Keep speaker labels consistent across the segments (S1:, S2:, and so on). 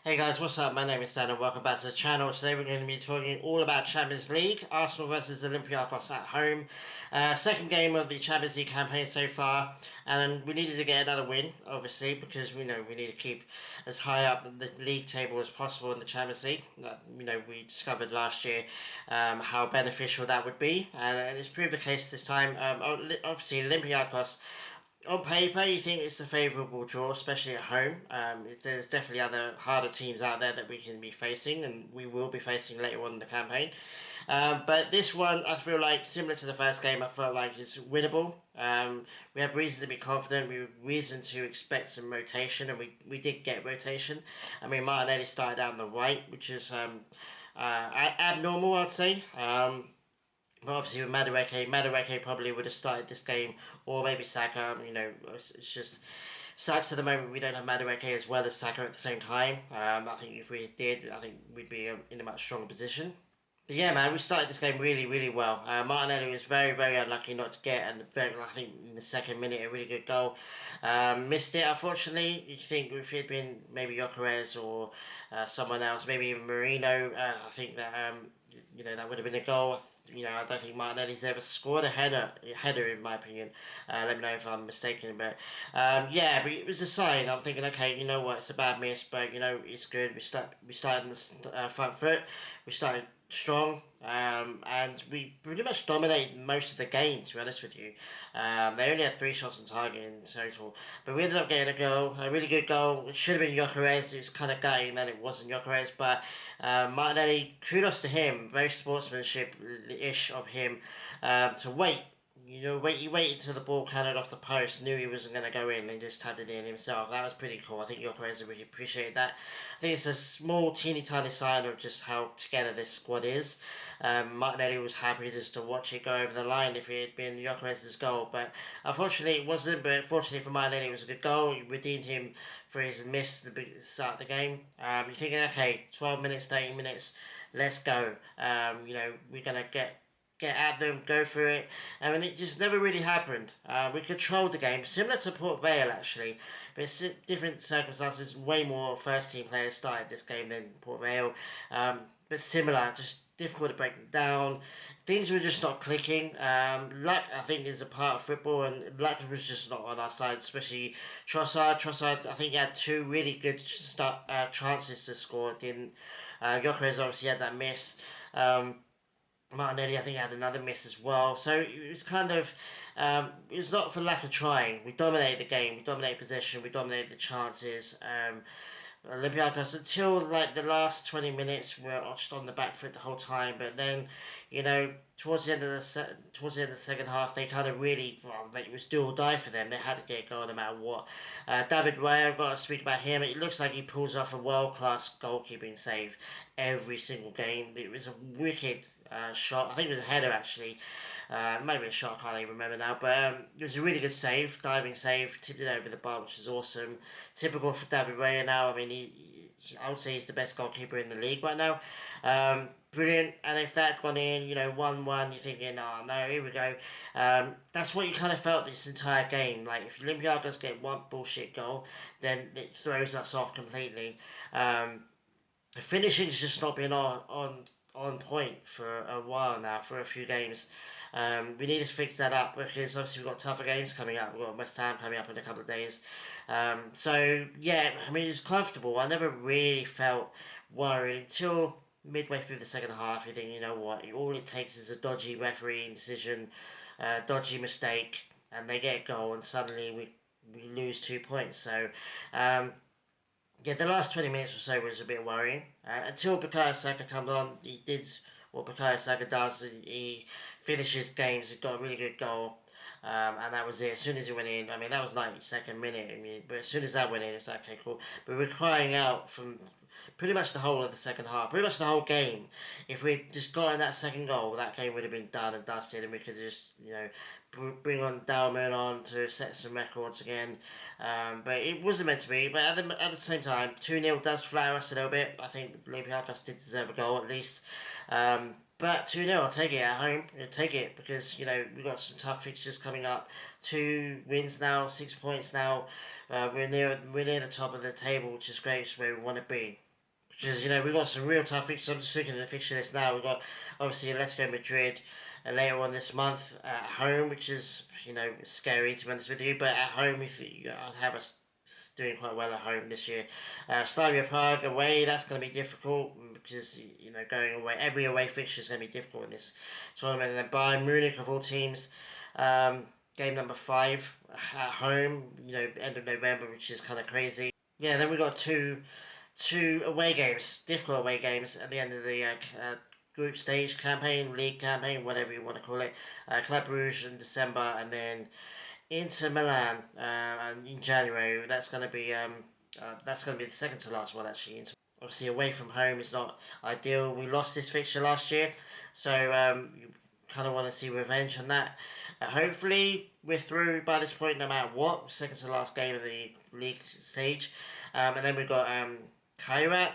S1: Hey guys, what's up? My name is Dan and welcome back to the channel. Today we're going to be talking all about Champions League, Arsenal versus Olympiacos at home. Second game of the Champions League campaign so far, and we needed to get another win, obviously, because we know we need to keep as high up the league table as possible in the Champions League. We discovered last year how beneficial that would be, and it's proved the case this time. Obviously, Olympiacos on paper, you think it's a favourable draw, especially at home. There's definitely other harder teams out there that we can be facing, and we will be facing later on in the campaign. But this one, I feel like, similar to the first game, I felt like it's winnable. We have reason to be confident. We have reason to expect some rotation, and we did get rotation. I mean, Martinelli started out on the right, which is abnormal, I'd say. But obviously with Madueke probably would have started this game, or maybe Saka. It's just sucks at the moment we don't have Madueke as well as Saka at the same time. I think if we did, I think we'd be in a much stronger position. But yeah, man, we started this game really, really well. Martinelli was very, very unlucky not to get, and I think in the second minute, a really good goal. Missed it, unfortunately. You think if it had been maybe Gyökeres or someone else, maybe even Marino, I think that that would have been a goal. I don't think Martinelli's ever scored a header in my opinion. Let me know if I'm mistaken, but but it was a sign. I'm thinking, okay, you know what, it's a bad miss, but it's good. We started on the front foot. We started strong, and we pretty much dominated most of the game, to be honest with you. They only had 3 shots on target in total, but we ended up getting a goal, a really good goal. It should have been Gyökeres. It was kind of gutting that it wasn't Gyökeres, but Martinelli, kudos to him, very sportsmanship-ish of him to wait. He waited till the ball counted off the post, knew he wasn't going to go in, and just tapped it in himself. That was pretty cool. I think Gyökeres really appreciated that. I think it's a small, teeny tiny sign of just how together this squad is. Martinelli was happy just to watch it go over the line if it had been Gyökeres' goal, but unfortunately it wasn't. But fortunately for Martinelli, it was a good goal. It redeemed him for his miss at the start of the game. You're thinking, okay, 12 minutes, 13 minutes, let's go. We're going to get at them, go for it. I mean, it just never really happened. We controlled the game, similar to Port Vale actually, but it's different circumstances. Way more first team players started this game than Port Vale, but similar, just difficult to break them down. Things were just not clicking. Luck, I think, is a part of football, and luck was just not on our side, especially Trossard. Trossard, I think, he had 2 really good chances to score. Didn't. Gyökeres obviously had that miss. Martinelli, I think, had another miss as well. So it was kind of, it was not for lack of trying. We dominated the game, we dominated possession, we dominated the chances. Olympiacos, until like the last 20 minutes, were just on the back foot the whole time. But then, towards the end of the second half, they kind of really, it was do or die for them. They had to get going no matter what. David Raya, I've got to speak about him. It looks like he pulls off a world class goalkeeping save every single game. It was a wicked shot. I think it was a header actually. Maybe a shot, I can't even remember now. But it was a really good save, diving save, tipped it over the bar, which is awesome. Typical for David Raya now. I mean, I would say he's the best goalkeeper in the league right now. Brilliant. And if that had gone in, 1-1, you're thinking, oh no, here we go. That's what you kind of felt this entire game. Like, if Olympiacos get one bullshit goal, then it throws us off completely. The finishing's just not been on point for a while now, for a few games. We need to fix that up because obviously we've got tougher games coming up. We've got West Ham coming up in a couple of days. I mean, it's comfortable. I never really felt worried until midway through the second half. You think, you know what, all it takes is a dodgy refereeing decision, dodgy mistake, and they get a goal, and suddenly we lose 2 points. So, the last 20 minutes or so was a bit worrying. Until Bukayo Saka comes on, he did what Bukayo Saka does. He finishes games, he got a really good goal. And that was it. As soon as it went in, I mean, that was 92nd minute. I mean, but as soon as that went in, it's like, okay, cool. But we're crying out from pretty much the whole of the second half, pretty much the whole game. If we'd just gotten that second goal, that game would have been done and dusted, and we could just, bring on Dalman on to set some records again. But it wasn't meant to be. But at the same time, 2-0 does flatter us a little bit. I think Olympiacos did deserve a goal at least. But 2-0, I'll take it at home. I'll take it because, we've got some tough fixtures coming up. 2 wins now, 6 points now. We're near the top of the table, which is great. It's where we want to be. because we've got some real tough fixtures. I'm just looking at the fixture list now. We've got obviously Atletico Madrid later on this month at home, which is scary to be honest with you. But at home, if I'd have us doing quite well at home this year. Slavia Prague away, that's going to be difficult because going away, every away fixture is going to be difficult in this tournament. And then Bayern Munich of all teams, game number 5 at home, end of November, which is kind of crazy. Yeah, then we got two away games, difficult away games at the end of the group stage campaign, league campaign, whatever you want to call it. Club Brugge in December, and then Inter Milan in January. That's going to be the second to last one actually. Obviously, away from home is not ideal. We lost this fixture last year, so you kind of want to see revenge on that. Hopefully, we're through by this point, no matter what. Second to last game of the league stage, and then we've got Kairat.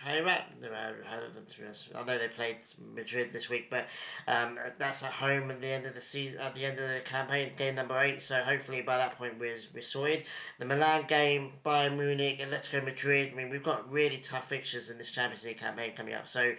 S1: Never heard of them to be honest. I know they played Madrid this week, but that's at home at the end of the season, at the end of the campaign, game number 8. So hopefully by that point we're sorted. The Milan game, Bayern Munich, and Atletico Madrid. I mean, we've got really tough fixtures in this Champions League campaign coming up. So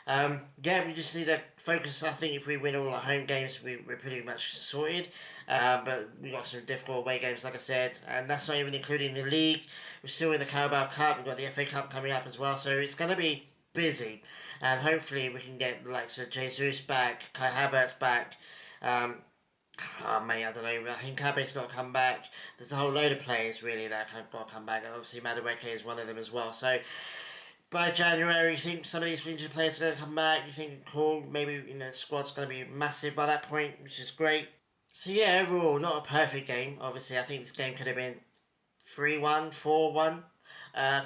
S1: we just need to focus. I think if we win all our home games, we're pretty much sorted. But we got some difficult away games, like I said, and that's not even including the league. We're still in the Carabao Cup. We've got the FA Cup coming up as well, so it's going to be busy. And hopefully we can get Jesus back, Kai Havertz back. I don't know. I think Kabe's got to come back. There's a whole load of players really that have got to come back. And obviously Madueke is one of them as well. So by January, you think some of these injured players are going to come back. You think, cool, maybe the squad's going to be massive by that point, which is great. So yeah, overall, not a perfect game. Obviously, I think this game could have been 3-1, 4-1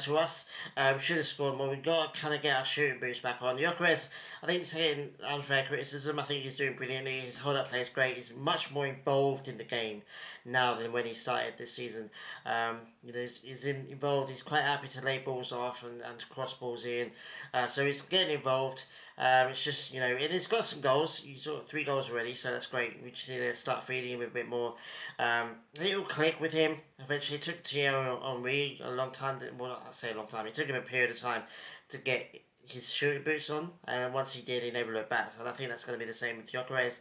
S1: to us. We should have scored more. We've got to kind of get our shooting boots back on. Gyökeres, I think he's getting unfair criticism. I think he's doing brilliantly. His hold-up play is great. He's much more involved in the game now than when he started this season. He's involved. He's quite happy to lay balls off and to cross balls in. So he's getting involved. It's just, and he's got some goals. He's got 3 goals already, so that's great. We just need to start feeding him a bit more. It'll click with him. Eventually, it took Thierry Henry a long time. Well, I say a long time. It took him a period of time to get his shooting boots on, and once he did, he never looked back. So I think that's going to be the same with Gyökeres.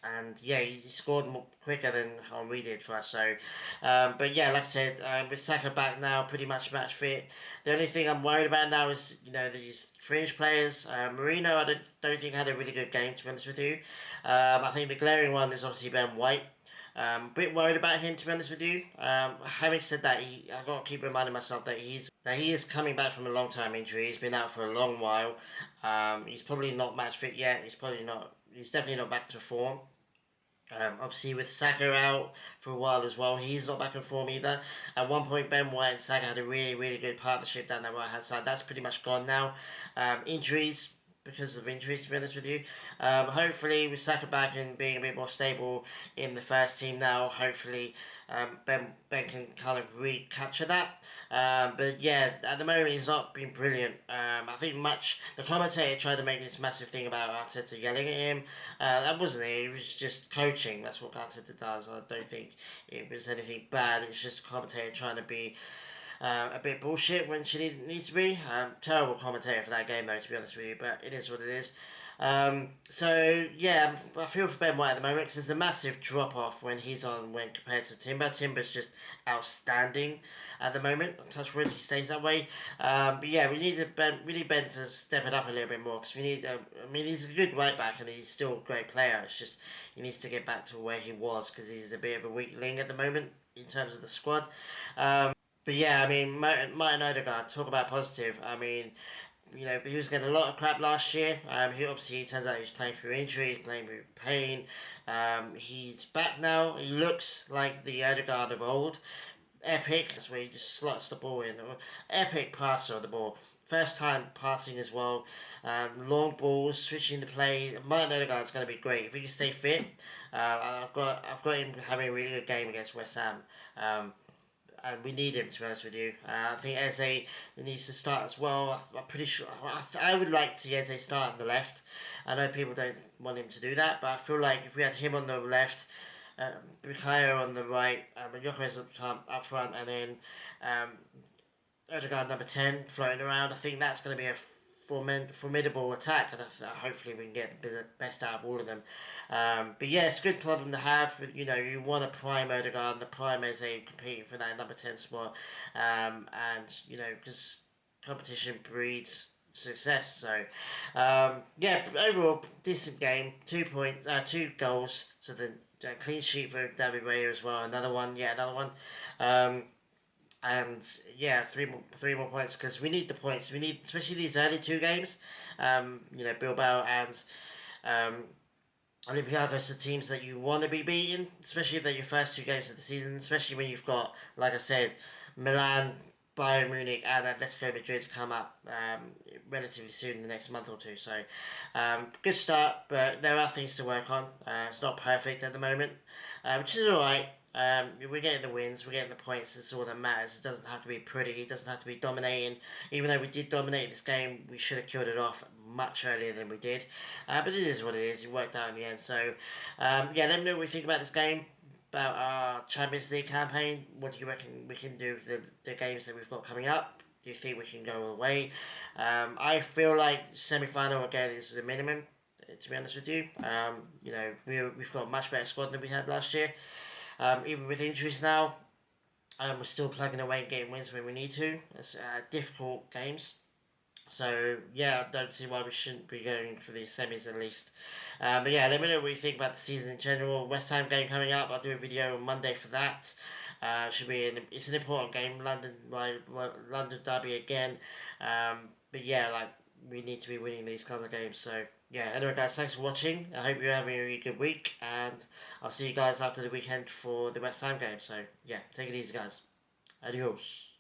S1: And yeah, he scored more quicker than Henry did for us. So, but yeah, like I said, with Saka back now, pretty much match fit. The only thing I'm worried about now is these fringe players. Marino, I don't think had a really good game, to be honest with you. I think the glaring one is obviously Ben White. A bit worried about him, to be honest with you. Having said that, I got to keep reminding myself that he is coming back from a long-term injury. He's been out for a long while. He's probably not match fit yet. He's definitely not back to form. Obviously with Saka out for a while as well, he's not back in form either. At one point Ben White and Saka had a really, really good partnership down that right hand side. That's pretty much gone now. Because of injuries, to be honest with you. Hopefully with Saka back and being a bit more stable in the first team now, hopefully Ben can kind of recapture that. But yeah, at the moment he's not been brilliant. I think the commentator tried to make this massive thing about Arteta yelling at him. That wasn't it. It was just coaching. That's what Arteta does. I don't think it was anything bad. It's just a commentator trying to be a bit bullshit when she needs to be. Terrible commentator for that game though, to be honest with you, but it is what it is. So yeah, I feel for Ben White at the moment because there's a massive drop off when he's on when compared to Timber. Timber's just outstanding at the moment. Touch wood, he stays that way. But yeah, we need Ben to step it up a little bit more because we need. He's a good right back and he's still a great player. It's just he needs to get back to where he was because he's a bit of a weakling at the moment in terms of the squad. But yeah, Martin Odegaard, talk about positive. He was getting a lot of crap last year. He turns out he's playing through injury, he's playing through pain. He's back now. He looks like the Odegaard of old. Epic. That's where he just slots the ball in. Epic passer of the ball. First time passing as well. Long balls, switching the play. Martin Odegaard's going to be great if he can stay fit. I've got him having a really good game against West Ham. And we need him, to be honest with you. I think Eze needs to start as well. I'm pretty sure. I would like to see Eze start on the left. I know people don't want him to do that, but I feel like if we had him on the left, Bukayo on the right, Gyökeres up front, and then Odegaard number 10 floating around. I think that's going to be a formidable attack, and hopefully we can get the best out of all of them. But yeah, it's a good problem to have. You know, you want to prime Odegaard, and the prime is a competing for that number 10 spot. And you know, because competition breeds success. So yeah, overall decent game. 2 points, 2 goals. So the clean sheet for David Raya as well. Another one, yeah, another one. And yeah, three more points because we need the points. We need, especially these early 2 games. You know, Bilbao and um, Olympiacos are teams that you want to be beating, especially if they're your first 2 games of the season. Especially when you've got, like I said, Milan, Bayern Munich, and Atletico Madrid to come up relatively soon in the next month or two. So, good start, but there are things to work on. It's not perfect at the moment, which is alright. We're getting the wins, we're getting the points, it's all that matters. It doesn't have to be pretty, it doesn't have to be dominating. Even though we did dominate this game, we should have killed it off much earlier than we did. But it is what it is, it worked out in the end. So, yeah, let me know what you think about this game, about our Champions League campaign. What do you reckon we can do with the games that we've got coming up? Do you think we can go all the way? I feel like semi-final again is the minimum, to be honest with you. You know, we've got a much better squad than we had last year. Even with injuries now, we're still plugging away and getting wins when we need to. It's difficult games. So, yeah, I don't see why we shouldn't be going for these semis at least. But yeah, let me know what you think about the season in general. West Ham game coming up. I'll do a video on Monday for that. It's an important game. London derby again. But yeah, like, we need to be winning these kinds of games. So, yeah, anyway, guys, thanks for watching. I hope you're having a really good week, and I'll see you guys after the weekend for the West Ham game. So, yeah, take it easy, guys. Adios.